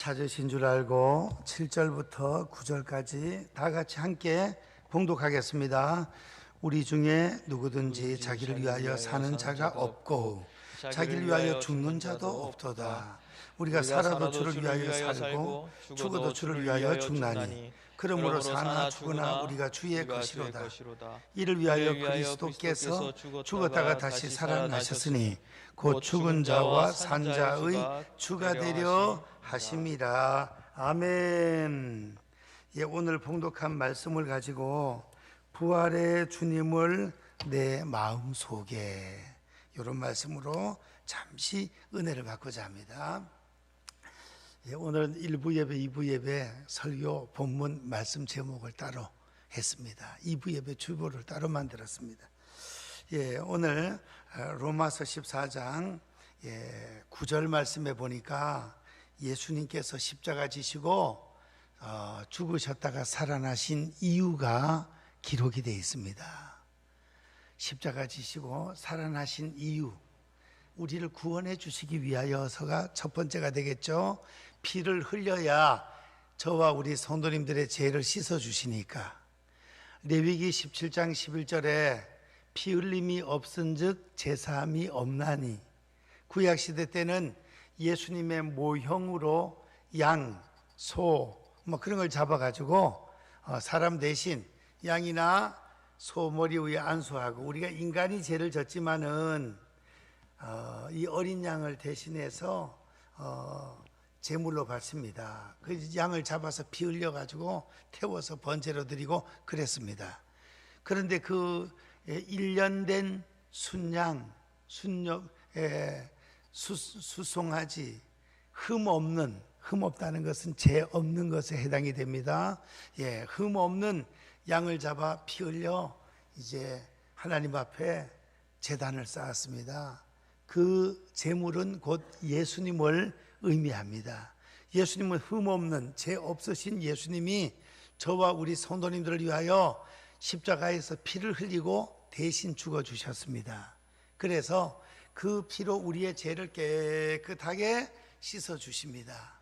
찾으신 줄 알고 7절부터 9절까지 다 같이 함께 봉독하겠습니다. 우리 중에 누구든지 자기를 위하여 사는 자가 없고 자기를 위하여 죽는 자도 없도다. 우리가 살아도 주를 위하여 살고 죽어도 주를 위하여 죽나니 그러므로 사나 죽으나 우리가 주의 것이로다. 이를 위하여 그리스도께서 죽었다가 다시 살아나셨으니 곧 죽은 자와 산 자의 주가 되려 하심이라. 아멘. 예, 오늘 봉독한 말씀을 가지고 부활의 주님을 내 마음속에, 이런 말씀으로 잠시 은혜를 받고자 합니다. 예, 오늘은 1부 예배, 2부 예배 설교 본문 말씀 제목을 따로 했습니다. 2부 예배 주보를 따로 만들었습니다. 예, 오늘 로마서 14장 9절 말씀에 보니까 예수님께서 십자가 지시고 죽으셨다가 살아나신 이유가 기록이 되어 있습니다. 십자가 지시고 살아나신 이유, 우리를 구원해 주시기 위하여서가 첫 번째가 되겠죠. 피를 흘려야 저와 우리 성도님들의 죄를 씻어 주시니까. 레위기 17장 11절에 피 흘림이 없은즉 제사함이 없나니, 구약시대 때는 예수님의 모형으로 양, 소 뭐 그런 걸 잡아가지고 사람 대신 양이나 소 머리 위에 안수하고, 우리가 인간이 죄를 졌지만은 이 어린 양을 대신해서 제물로 바칩니다. 그 양을 잡아서 피 흘려가지고 태워서 번제로 드리고 그랬습니다. 그런데 그 1년 된 순양, 수송아지, 흠 없다는 것은 죄 없는 것에 해당이 됩니다. 예, 흠 없는 양을 잡아 피 흘려 이제 하나님 앞에 제단을 쌓았습니다. 그 제물은 곧 예수님을 의미합니다. 예수님은 흠 없는, 죄 없으신 예수님이 저와 우리 성도님들을 위하여 십자가에서 피를 흘리고 대신 죽어 주셨습니다. 그래서 그 피로 우리의 죄를 깨끗하게 씻어 주십니다.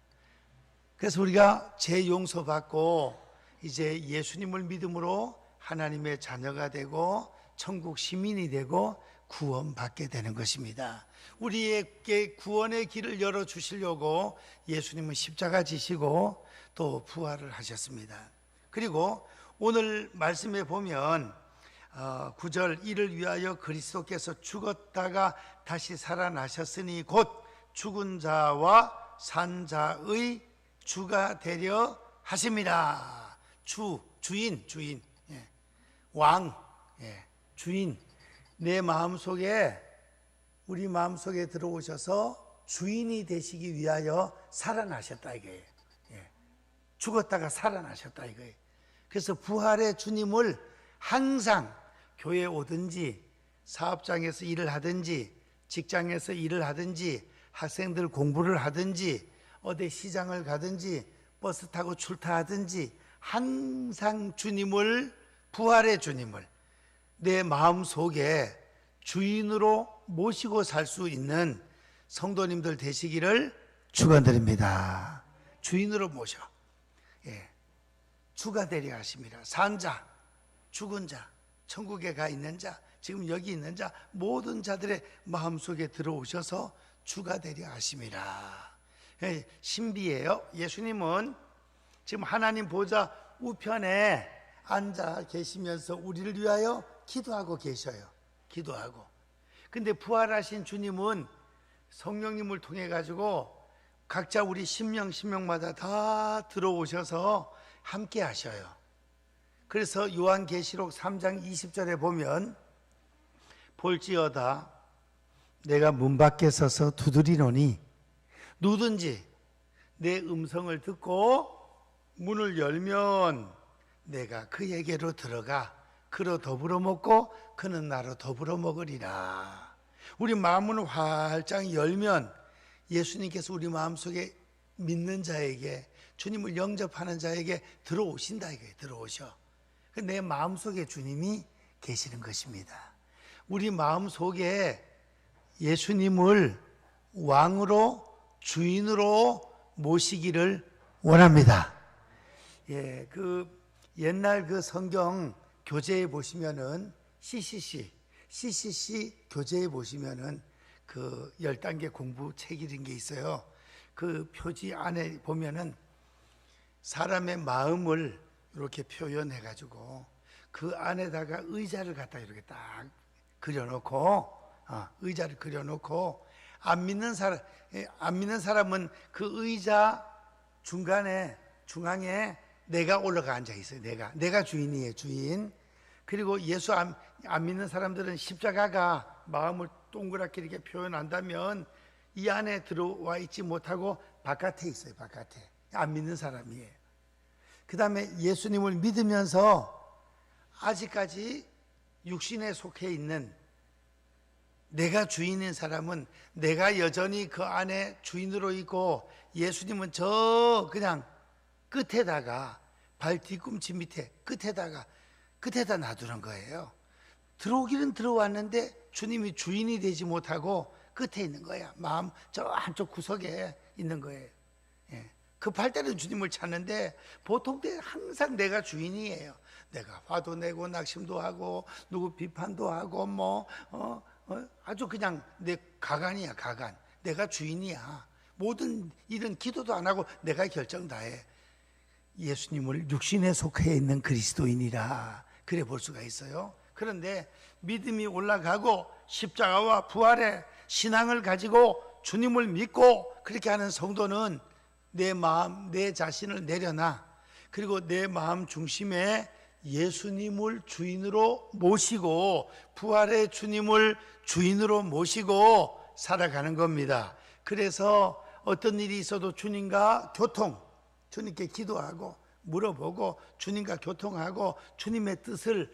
그래서 우리가 죄 용서받고 이제 예수님을 믿음으로 하나님의 자녀가 되고 천국 시민이 되고 구원받게 되는 것입니다. 우리에게 구원의 길을 열어주시려고 예수님은 십자가 지시고 또 부활을 하셨습니다. 그리고 오늘 말씀에 보면 9절, 이를 위하여 그리스도께서 죽었다가 다시 살아나셨으니 곧 죽은 자와 산 자의 주가 되려 하심이라. 주인, 왕, 주인. 내 마음속에, 우리 마음속에 들어오셔서 주인이 되시기 위하여 살아나셨다 이거예요. 죽었다가 살아나셨다 이거예요. 그래서 부활의 주님을 항상 교회에 오든지 사업장에서 일을 하든지 직장에서 일을 하든지 학생들 공부를 하든지 어디 시장을 가든지 버스 타고 출타하든지 항상 주님을, 부활의 주님을 내 마음속에 주인으로 모시고 살 수 있는 성도님들 되시기를 축원드립니다. 주인으로 모셔, 주가 되려 하십니다. 산 자, 죽은 자, 천국에 가 있는 자, 지금 여기 있는 자, 모든 자들의 마음속에 들어오셔서 주가 되려 하심이라. 신비예요. 예수님은 지금 하나님 보좌 우편에 앉아 계시면서 우리를 위하여 기도하고 계셔요. 기도하고. 근데 부활하신 주님은 성령님을 통해 가지고 각자 우리 심령마다 다 들어오셔서 함께 하셔요. 그래서 요한계시록 3장 20절에 보면 볼지어다 내가 문 밖에 서서 두드리노니 누구든지 내 음성을 듣고 문을 열면 내가 그에게로 들어가 그로 더불어 먹고 그는 나로 더불어 먹으리라. 우리 마음을 활짝 열면 예수님께서 우리 마음속에 믿는 자에게, 주님을 영접하는 자에게 들어오신다 이거예요. 들어오셔. 내 마음속에 주님이 계시는 것입니다. 우리 마음속에 예수님을 왕으로, 주인으로 모시기를 원합니다. 예, 그 옛날 그 성경 교재에 보시면은 CCC 교재에 보시면은 그 10단계 공부 책 이런 게 있어요. 그 표지 안에 보면은 사람의 마음을 이렇게 표현해 가지고 그 안에다가 의자를 갖다 이렇게 딱 그려놓고 의자를 그려놓고 안 믿는 사람은 그 의자 중앙에 내가 올라가 앉아 있어요. 내가 주인이에요, 주인. 그리고 예수 안 믿는 사람들은 십자가가 마음을 동그랗게 이렇게 표현한다면 이 안에 들어와 있지 못하고 바깥에 있어요. 바깥에. 안 믿는 사람이에요. 그 다음에 예수님을 믿으면서 아직까지 육신에 속해 있는 내가 주인인 사람은 내가 여전히 그 안에 주인으로 있고 예수님은 저 그냥 끝에다가 발 뒤꿈치 밑에 끝에다 놔두는 거예요. 들어오기는 들어왔는데 주님이 주인이 되지 못하고 끝에 있는 거야. 마음 저 한쪽 구석에 있는 거예요. 예. 급할 때는 주님을 찾는데 보통 때 항상 내가 주인이에요. 내가 화도 내고 낙심도 하고 누구 비판도 하고 아주 그냥 내 가관이야. 가관. 내가 주인이야. 모든 일은 기도도 안 하고 내가 결정 다 해. 예수님을 육신에 속해 있는 그리스도인이라 그래 볼 수가 있어요. 그런데 믿음이 올라가고 십자가와 부활의 신앙을 가지고 주님을 믿고 그렇게 하는 성도는 내 마음, 내 자신을 내려놔. 그리고 내 마음 중심에 예수님을 주인으로 모시고 부활의 주님을 주인으로 모시고 살아가는 겁니다. 그래서 어떤 일이 있어도 주님과 주님께 기도하고 물어보고 주님과 교통하고 주님의 뜻을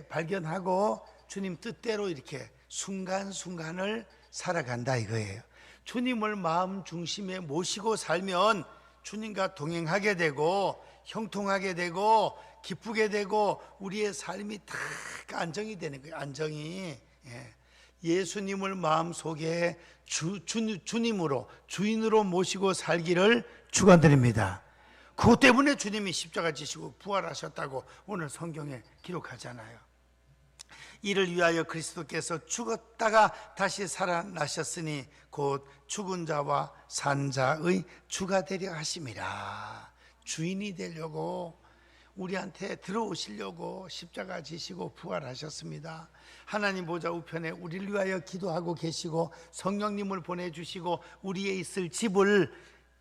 발견하고 주님 뜻대로 이렇게 순간순간을 살아간다 이거예요. 주님을 마음 중심에 모시고 살면 주님과 동행하게 되고 형통하게 되고 기쁘게 되고 우리의 삶이 다 안정이 되는 거예요. 안정이. 예수님을 마음속에 주님으로 주인으로 모시고 살기를 축원드립니다. 그것 때문에 주님이 십자가 지시고 부활하셨다고 오늘 성경에 기록하잖아요. 이를 위하여 그리스도께서 죽었다가 다시 살아나셨으니 곧 죽은 자와 산 자의 주가 되려 하심이라. 주인이 되려고 우리한테 들어오시려고 십자가 지시고 부활하셨습니다. 하나님 보좌 우편에 우리를 위하여 기도하고 계시고 성령님을 보내주시고 우리에 있을 집을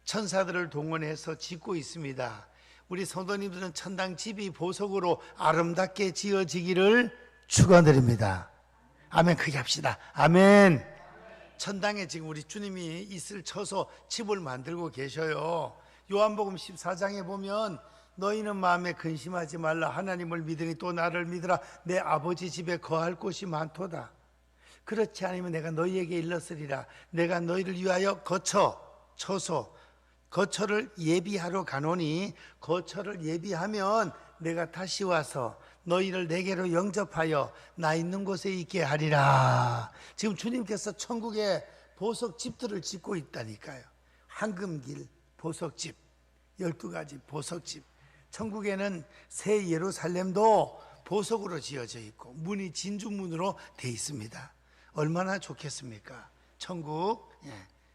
천사들을 동원해서 짓고 있습니다. 우리 성도님들은 천당 집이 보석으로 아름답게 지어지기를 축원드립니다. 아멘. 크게 합시다. 아멘. 천당에 지금 우리 주님이 있을 처소 집을 만들고 계셔요. 요한복음 14장에 보면 너희는 마음에 근심하지 말라. 하나님을 믿으니 또 나를 믿으라. 내 아버지 집에 거할 곳이 많도다. 그렇지 않으면 내가 너희에게 일렀으리라. 내가 너희를 위하여 거처를 예비하러 가노니 거처를 예비하면 내가 다시 와서 너희를 내게로 영접하여 나 있는 곳에 있게 하리라. 지금 주님께서 천국에 보석집들을 짓고 있다니까요. 황금길 보석집, 12가지 보석집. 천국에는 새 예루살렘도 보석으로 지어져 있고 문이 진주문으로 돼 있습니다. 얼마나 좋겠습니까? 천국.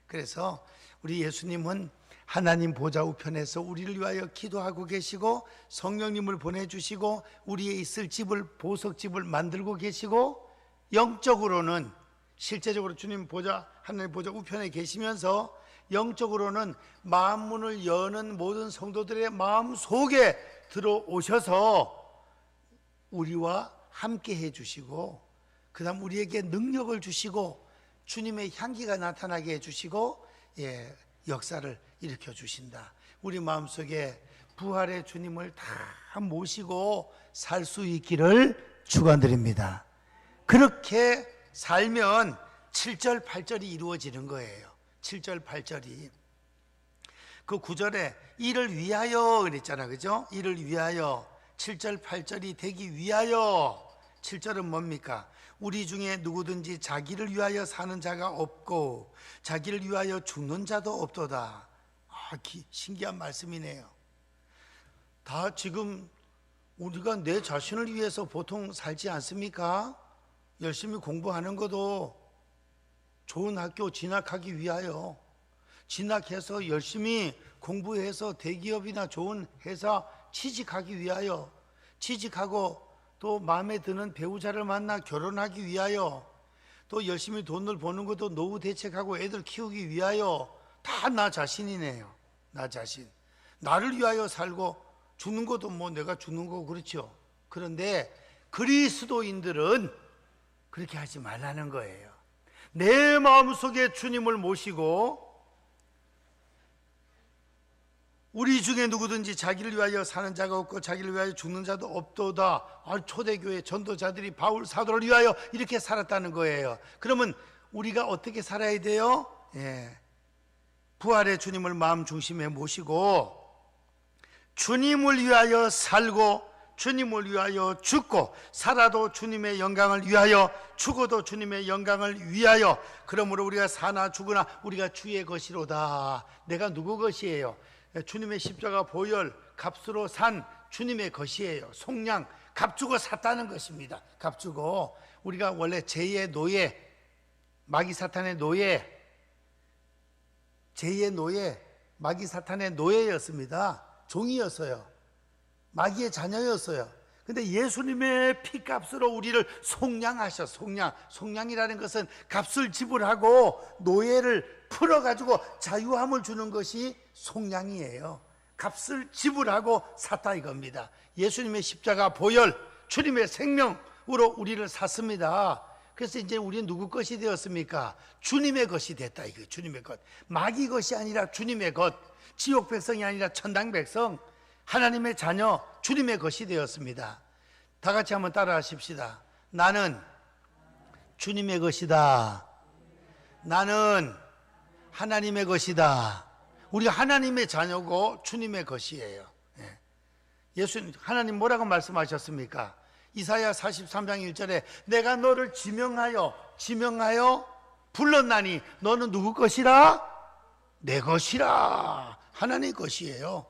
그래서 우리 예수님은 하나님 보좌 우편에서 우리를 위하여 기도하고 계시고 성령님을 보내주시고 우리의 있을 집을 보석집을 만들고 계시고 영적으로는 실제적으로 주님 보좌 하나님 보좌 우편에 계시면서 영적으로는 마음문을 여는 모든 성도들의 마음 속에 들어오셔서 우리와 함께 해주시고 그 다음 우리에게 능력을 주시고 주님의 향기가 나타나게 해주시고 역사를 일으켜 주신다. 우리 마음속에 부활의 주님을 다 모시고 살 수 있기를 축원드립니다. 그렇게 살면 7절 8절이 이루어지는 거예요. 7절 8절이 그 9절에 이를 위하여 그랬잖아, 그죠? 이를 위하여 7절 8절이 되기 위하여. 7절은 뭡니까? 우리 중에 누구든지 자기를 위하여 사는 자가 없고 자기를 위하여 죽는 자도 없도다. 신기한 말씀이네요. 다 지금 우리가 내 자신을 위해서 보통 살지 않습니까? 열심히 공부하는 것도 좋은 학교 진학하기 위하여, 진학해서 열심히 공부해서 대기업이나 좋은 회사 취직하기 위하여, 취직하고 또 마음에 드는 배우자를 만나 결혼하기 위하여, 또 열심히 돈을 버는 것도 노후 대책하고 애들 키우기 위하여, 다 나 자신이네요. 나 자신. 나를 위하여 살고 죽는 것도 뭐 내가 죽는 거고 그렇죠. 그런데 그리스도인들은 그렇게 하지 말라는 거예요. 내 마음속에 주님을 모시고, 우리 중에 누구든지 자기를 위하여 사는 자가 없고 자기를 위하여 죽는 자도 없도다. 초대교회 전도자들이 바울 사도를 위하여 이렇게 살았다는 거예요. 그러면 우리가 어떻게 살아야 돼요? 부활의 주님을 마음 중심에 모시고 주님을 위하여 살고 주님을 위하여 죽고, 살아도 주님의 영광을 위하여, 죽어도 주님의 영광을 위하여. 그러므로 우리가 사나 죽으나 우리가 주의 것이로다. 내가 누구 것이에요? 주님의 십자가 보혈 값으로 산 주님의 것이에요. 속량 값주고 샀다는 것입니다. 값주고. 우리가 원래 죄의 노예, 마귀 사탄의 노예, 죄의 노예, 마귀 사탄의 노예였습니다. 종이었어요. 마귀의 자녀였어요. 근데 예수님의 피값으로 우리를 속량하셔. 속량이라는 것은 값을 지불하고 노예를 풀어가지고 자유함을 주는 것이 속량이에요. 값을 지불하고 샀다 이겁니다. 예수님의 십자가 보혈, 주님의 생명으로 우리를 샀습니다. 그래서 이제 우리는 누구 것이 되었습니까? 주님의 것이 됐다 이거. 주님의 것. 마귀 것이 아니라 주님의 것. 지옥 백성이 아니라 천당 백성, 하나님의 자녀, 주님의 것이 되었습니다. 다 같이 한번 따라 하십시다. 나는 주님의 것이다. 나는 하나님의 것이다. 우리가 하나님의 자녀고 주님의 것이에요. 예수님, 하나님 뭐라고 말씀하셨습니까? 이사야 43장 1절에 내가 너를 지명하여 불렀나니 너는 누구 것이라? 내 것이라. 하나님의 것이에요.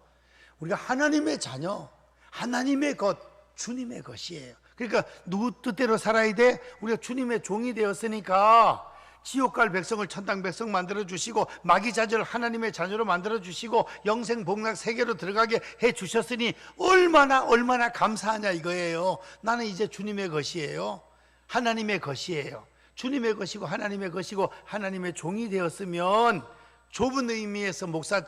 우리가 하나님의 자녀, 하나님의 것, 주님의 것이에요. 그러니까 누구 뜻대로 살아야 돼? 우리가 주님의 종이 되었으니까 지옥 갈 백성을 천당 백성 만들어 주시고, 마귀 자녀를 하나님의 자녀로 만들어 주시고, 영생 복락 세계로 들어가게 해 주셨으니 얼마나 감사하냐 이거예요. 나는 이제 주님의 것이에요. 하나님의 것이에요. 주님의 것이고 하나님의 것이고 하나님의 종이 되었으면, 좁은 의미에서 목사,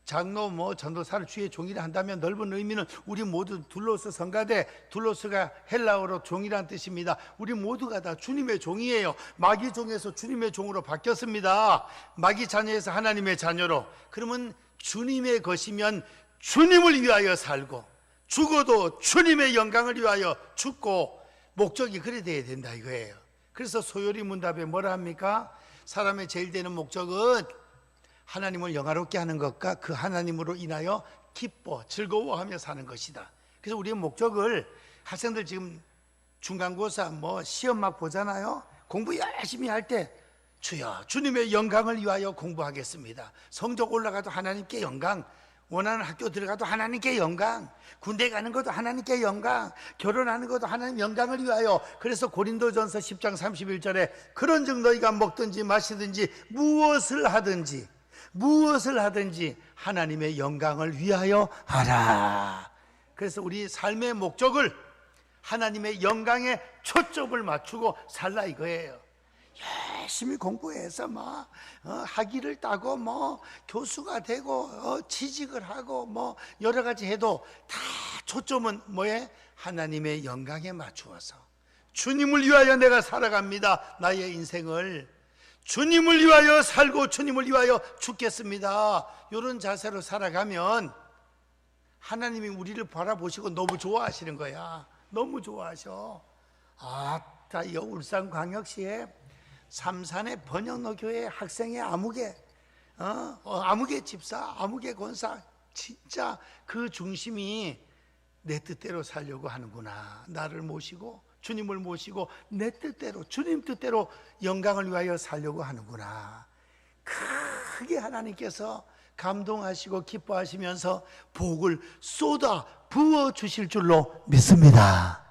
장로, 전도사를 주의 종이라 한다면, 넓은 의미는 우리 모두 둘로스 성가대, 둘로스가 헬라어로 종이란 뜻입니다. 우리 모두가 다 주님의 종이에요. 마귀 종에서 주님의 종으로 바뀌었습니다. 마귀 자녀에서 하나님의 자녀로. 그러면 주님의 것이면 주님을 위하여 살고, 죽어도 주님의 영광을 위하여 죽고, 목적이 그래 돼야 된다 이거예요. 그래서 소요리 문답에 뭐라 합니까? 사람의 제일 되는 목적은 하나님을 영화롭게 하는 것과 그 하나님으로 인하여 기뻐 즐거워하며 사는 것이다. 그래서 우리의 목적을, 학생들 지금 중간고사 시험 막 보잖아요. 공부 열심히 할 때 주여 주님의 영광을 위하여 공부하겠습니다. 성적 올라가도 하나님께 영광, 원하는 학교 들어가도 하나님께 영광, 군대 가는 것도 하나님께 영광, 결혼하는 것도 하나님 영광을 위하여. 그래서 고린도전서 10장 31절에 그런즉 너희가 먹든지 마시든지 무엇을 하든지 하나님의 영광을 위하여 하라. 그래서 우리 삶의 목적을 하나님의 영광에 초점을 맞추고 살라 이거예요. 열심히 공부해서 학위를 따고 교수가 되고 취직을 하고 여러 가지 해도 다 초점은 뭐에? 하나님의 영광에 맞추어서 주님을 위하여 내가 살아갑니다. 나의 인생을 주님을 위하여 살고 주님을 위하여 죽겠습니다. 이런 자세로 살아가면 하나님이 우리를 바라보시고 너무 좋아하시는 거야. 너무 좋아하셔. 아따, 이 울산광역시에 삼산의 번영로 교회 학생의 아무개, 아무개 집사, 아무개 권사, 진짜 그 중심이 내 뜻대로 살려고 하는구나. 나를 모시고 주님을 모시고 내 뜻대로, 주님 뜻대로 영광을 위하여 살려고 하는구나. 크게 하나님께서 감동하시고 기뻐하시면서 복을 쏟아 부어 주실 줄로 믿습니다.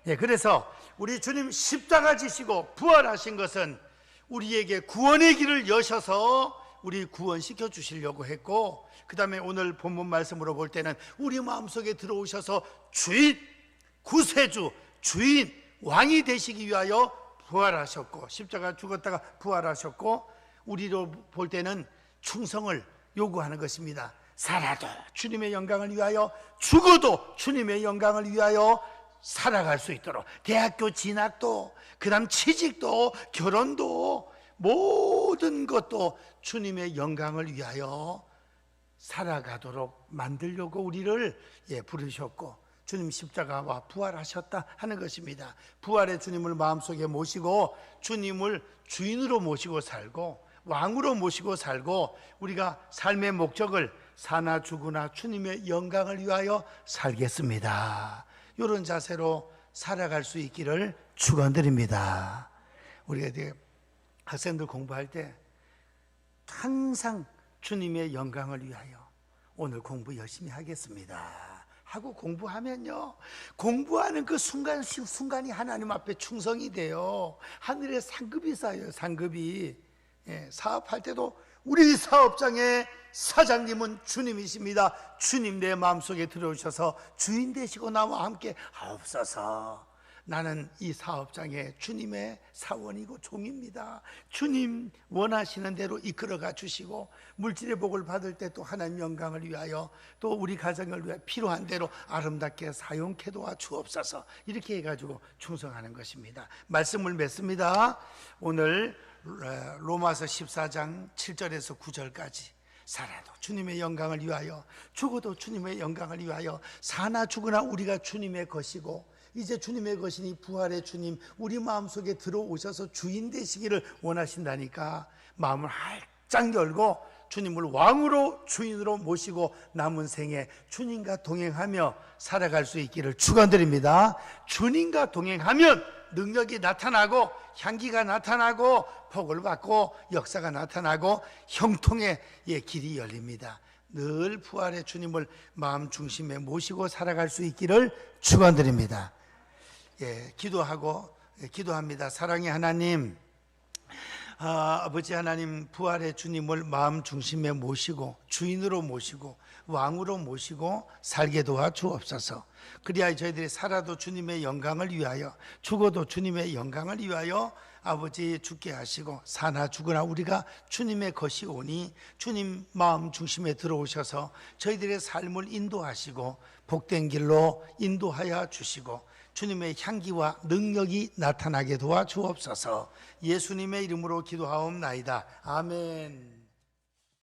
예, 그래서 우리 주님 십자가 지시고 부활하신 것은 우리에게 구원의 길을 여셔서 우리 구원시켜 주시려고 했고, 그 다음에 오늘 본문 말씀으로 볼 때는 우리 마음속에 들어오셔서 주인, 구세주, 주인, 왕이 되시기 위하여 부활하셨고, 십자가 죽었다가 부활하셨고, 우리로 볼 때는 충성을 요구하는 것입니다. 살아도 주님의 영광을 위하여, 죽어도 주님의 영광을 위하여 살아갈 수 있도록, 대학교 진학도, 그 다음 취직도, 결혼도, 모든 것도 주님의 영광을 위하여 살아가도록 만들려고 우리를 부르셨고, 주님 십자가와 부활하셨다 하는 것입니다. 부활의 주님을 마음속에 모시고 주님을 주인으로 모시고 살고 왕으로 모시고 살고, 우리가 삶의 목적을 사나 죽으나 주님의 영광을 위하여 살겠습니다, 이런 자세로 살아갈 수 있기를 축원드립니다. 우리가 이제 학생들 공부할 때 항상 주님의 영광을 위하여 오늘 공부 열심히 하겠습니다 하고 공부하면요, 공부하는 그 순간이 하나님 앞에 충성이 돼요. 하늘에 상급이 쌓여요. 상급이. 사업할 때도 우리 사업장의 사장님은 주님이십니다. 주님 내 마음속에 들어오셔서 주인 되시고 나와 함께 하옵소서. 나는 이 사업장의 주님의 사원이고 종입니다. 주님 원하시는 대로 이끌어가 주시고, 물질의 복을 받을 때 또 하나님 영광을 위하여, 또 우리 가정을 위해 필요한 대로 아름답게 사용케 도와 주옵소서. 이렇게 해가지고 충성하는 것입니다. 말씀을 맺습니다. 오늘 로마서 14장 7절에서 9절까지 살아도 주님의 영광을 위하여, 죽어도 주님의 영광을 위하여, 사나 죽으나 우리가 주님의 것이고, 이제 주님의 것이니 부활의 주님 우리 마음속에 들어오셔서 주인 되시기를 원하신다니까 마음을 활짝 열고 주님을 왕으로 주인으로 모시고 남은 생에 주님과 동행하며 살아갈 수 있기를 축원드립니다. 주님과 동행하면 능력이 나타나고 향기가 나타나고 복을 받고 역사가 나타나고 형통의 길이 열립니다. 늘 부활의 주님을 마음 중심에 모시고 살아갈 수 있기를 축원드립니다. 기도합니다. 사랑의 하나님, 아버지 하나님, 부활의 주님을 마음 중심에 모시고 주인으로 모시고 왕으로 모시고 살게 도와 주옵소서. 그리하여 저희들이 살아도 주님의 영광을 위하여, 죽어도 주님의 영광을 위하여 아버지 죽게 하시고, 사나 죽으나 우리가 주님의 것이 오니 주님 마음 중심에 들어오셔서 저희들의 삶을 인도하시고 복된 길로 인도하여 주시고 주님의 향기와 능력이 나타나게 도와 주옵소서. 예수님의 이름으로 기도하옵나이다. 아멘.